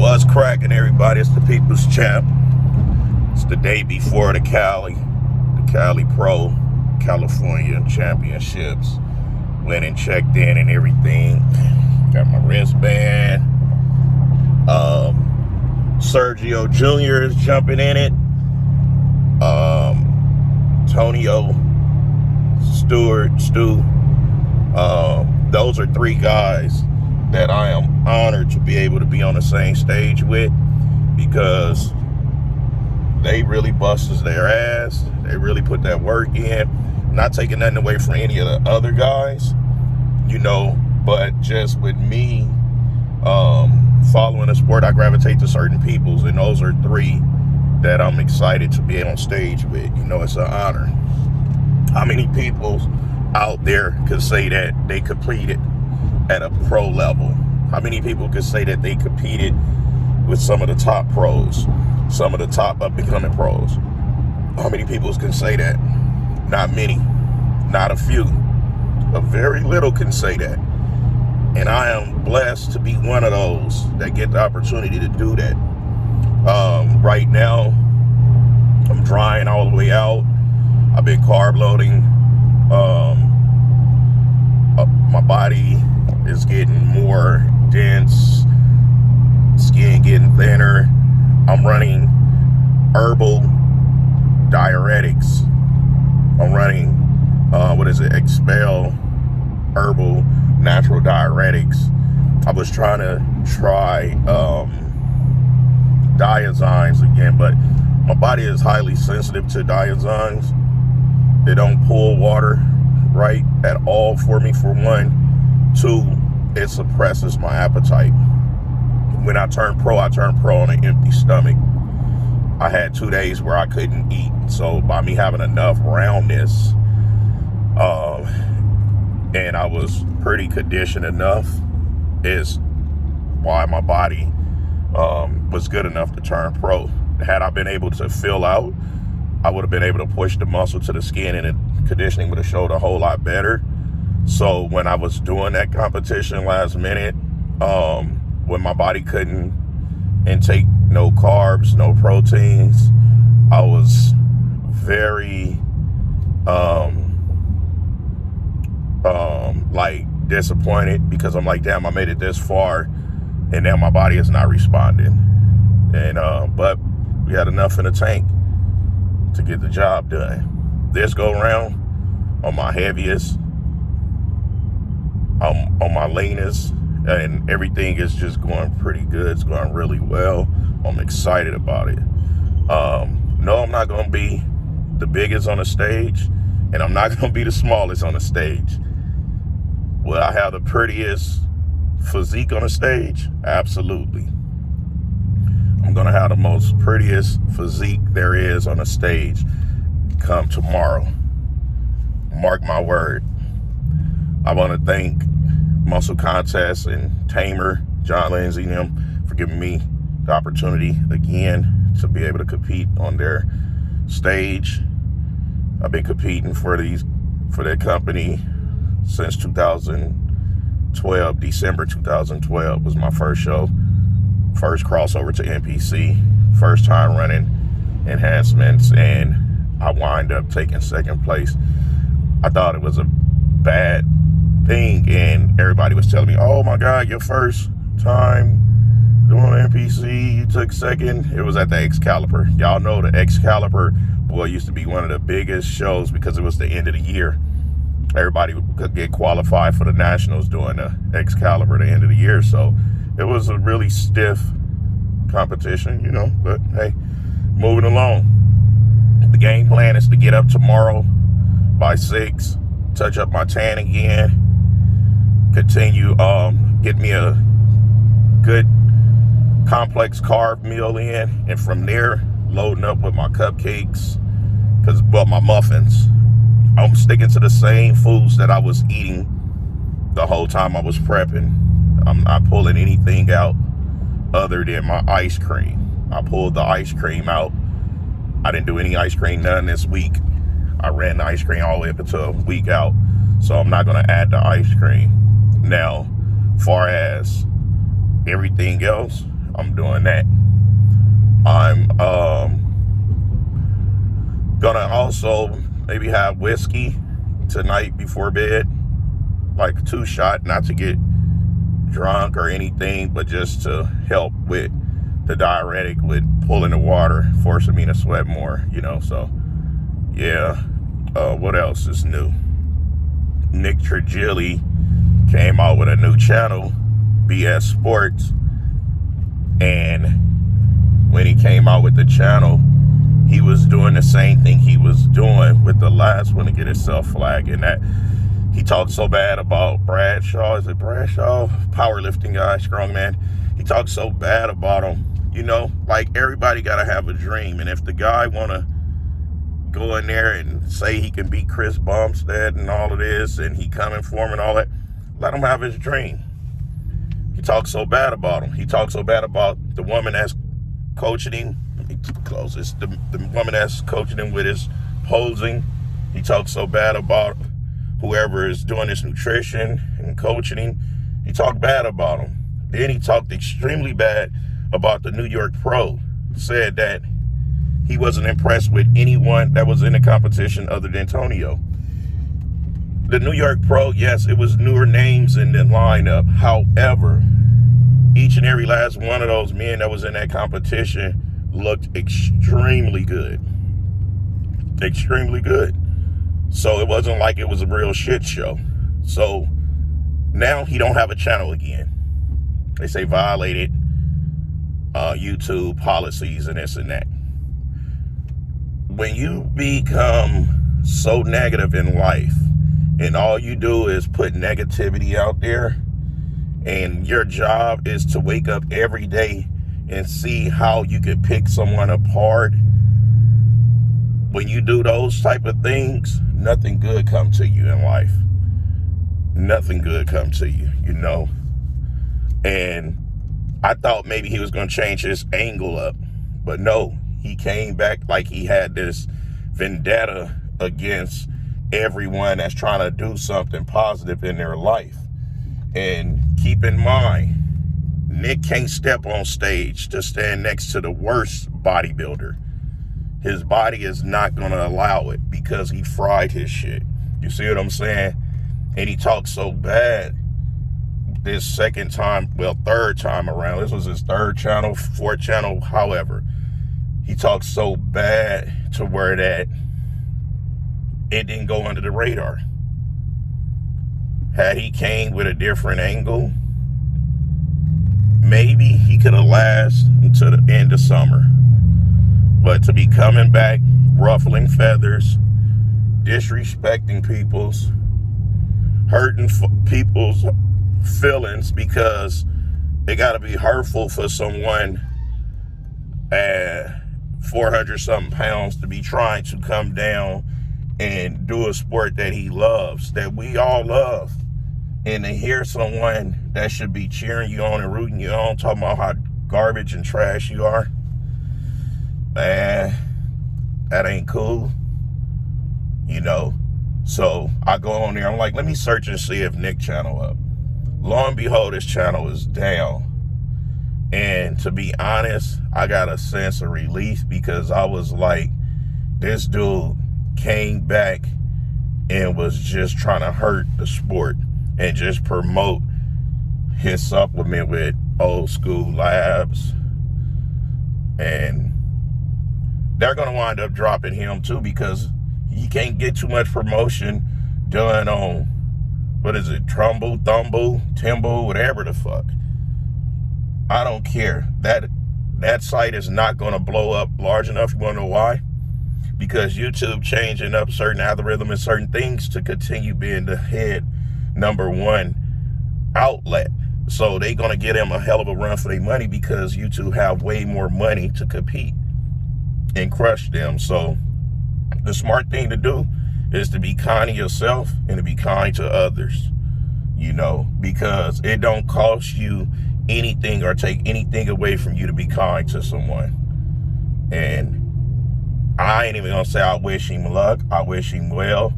What's cracking, everybody? It's the People's Champ. It's the day before the Cali Pro California Championships. Went and checked in and everything. Got my wristband. Sergio Jr. is jumping in it. Tonio, Stu. Those are three guys that I am honored to be able to be on the same stage with, because they really busted their ass. They really put that work in. Not taking nothing away from any of the other guys, but just with me following the sport, I gravitate to certain peoples, and those are three that I'm excited to be on stage with. It's an honor. How many people out there could say that they competed at a pro level? How many people could say that they competed with some of the top pros, some of the top up-and-coming pros? How many people can say that? Not many, not a few. A very little can say that. And I am blessed to be one of those that get the opportunity to do that. Right now, I'm drying all the way out. I've been carb loading. My body is getting more dense, skin getting thinner. I'm running herbal diuretics. I'm running, Expel herbal natural diuretics. I was trying to try diazymes again, but my body is highly sensitive to diazymes. They don't pull water right at all for me, for one. Two, it suppresses my appetite. When I turned pro on an empty stomach. I had 2 days where I couldn't eat. So by me having enough roundness, and I was pretty conditioned enough, is why my body was good enough to turn pro. Had I been able to fill out, I would have been able to push the muscle to the skin, and the conditioning would have showed a whole lot better. So when I was doing that competition last minute, when my body couldn't intake no carbs, no proteins, I was very disappointed, because I'm like, damn, I made it this far and now my body is not responding. And but we had enough in the tank to get the job done. This go around, on my heaviest, on my leanest, and everything is just going pretty good. It's going really well. I'm excited about it. No, I'm not going to be the biggest on the stage, and I'm not going to be the smallest on the stage. Will I have the prettiest physique on the stage? Absolutely. I'm going to have the most prettiest physique there is on the stage come tomorrow. Mark my word. I want to thank Muscle Contest and Tamer, John Lindsay, and them for giving me the opportunity again to be able to compete on their stage. I've been competing for their company since 2012. December 2012 was my first show, first crossover to NPC, first time running enhancements, and I wind up taking second place. I thought it was a bad thing, and everybody was telling me, oh my God, your first time doing NPC, you took second. It was at the Excalibur. Y'all know the Excalibur, boy, used to be one of the biggest shows because it was the end of the year. Everybody could get qualified for the Nationals during the Excalibur at the end of the year. So it was a really stiff competition, but hey, moving along. The game plan is to get up tomorrow by 6, touch up my tan again, continue, get me a good complex carb meal in, and from there, loading up with my cupcakes, my muffins. I'm sticking to the same foods that I was eating the whole time I was prepping. I'm not pulling anything out other than my ice cream. I pulled the ice cream out. I didn't do any ice cream none this week. I ran the ice cream all the way up until a week out. So I'm not going to add the ice cream. Now, far as everything else, I'm doing that. I'm gonna also maybe have whiskey tonight before bed, like 2 shot, not to get drunk or anything, but just to help with the diuretic, with pulling the water, forcing me to sweat more, so yeah. What else is new? Nick Trigili came out with a new channel, BS Sports, and when he came out with the channel, he was doing the same thing he was doing with the last one to get himself flagged, and that he talked so bad about Bradshaw. Is it Bradshaw? Powerlifting guy, strongman. He talked so bad about him. Like, everybody got to have a dream, and if the guy want to go in there and say he can beat Chris Bumstead and all of this, and he coming for him and all that, let him have his dream. He talks so bad about him. He talks so bad about the woman that's coaching him. Let me close this. The woman that's coaching him with his posing. He talks so bad about whoever is doing his nutrition and coaching him. He talked bad about him. Then he talked extremely bad about the New York Pro. Said that he wasn't impressed with anyone that was in the competition other than Tonio. The New York Pro, yes, it was newer names in the lineup. However, each and every last one of those men that was in that competition looked extremely good. Extremely good. So it wasn't like it was a real shit show. So now he don't have a channel again. They say violated YouTube policies and this and that. When you become so negative in life and all you do is put negativity out there, and your job is to wake up every day and see how you can pick someone apart, when you do those type of things, nothing good come to you in life. Nothing good come to you, And I thought maybe he was going to change his angle up, but no, he came back like he had this vendetta against everyone that's trying to do something positive in their life. And keep in mind, Nick can't step on stage to stand next to the worst bodybuilder. His body is not going to allow it because he fried his shit. You see what I'm saying? And he talked so bad this third time around. This was his third channel, fourth channel, however. He talked so bad to where that it didn't go under the radar. Had he came with a different angle, maybe he could have lasted until the end of summer. But to be coming back, ruffling feathers, disrespecting hurting people's feelings because it got to be hurtful for someone at 400 something pounds to be trying to come down and do a sport that he loves, that we all love. And to hear someone that should be cheering you on and rooting you on, talking about how garbage and trash you are, man, that ain't cool, So I go on there, I'm like, let me search and see if Nick channel up. Lo and behold, his channel is down. And to be honest, I got a sense of relief because I was like, this dude came back and was just trying to hurt the sport and just promote his supplement with Old School Labs. And they're going to wind up dropping him too because he can't get too much promotion done on, Trumbull, Timbo, whatever the fuck. I don't care. That site is not going to blow up large enough. You want to know why? Because YouTube changing up certain algorithm and certain things to continue being the head #1 outlet. So they're going to get him a hell of a run for their money because YouTube have way more money to compete and crush them. So the smart thing to do is to be kind to yourself and to be kind to others, because it don't cost you anything or take anything away from you to be kind to someone. And I ain't even gonna say I wish him luck. I wish him well,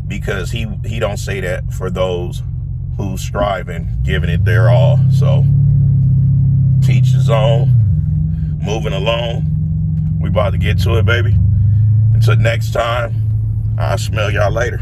because he don't say that for those who's striving, giving it their all. So teach is on, moving along. We about to get to it, baby. Until next time, I'll smell y'all later.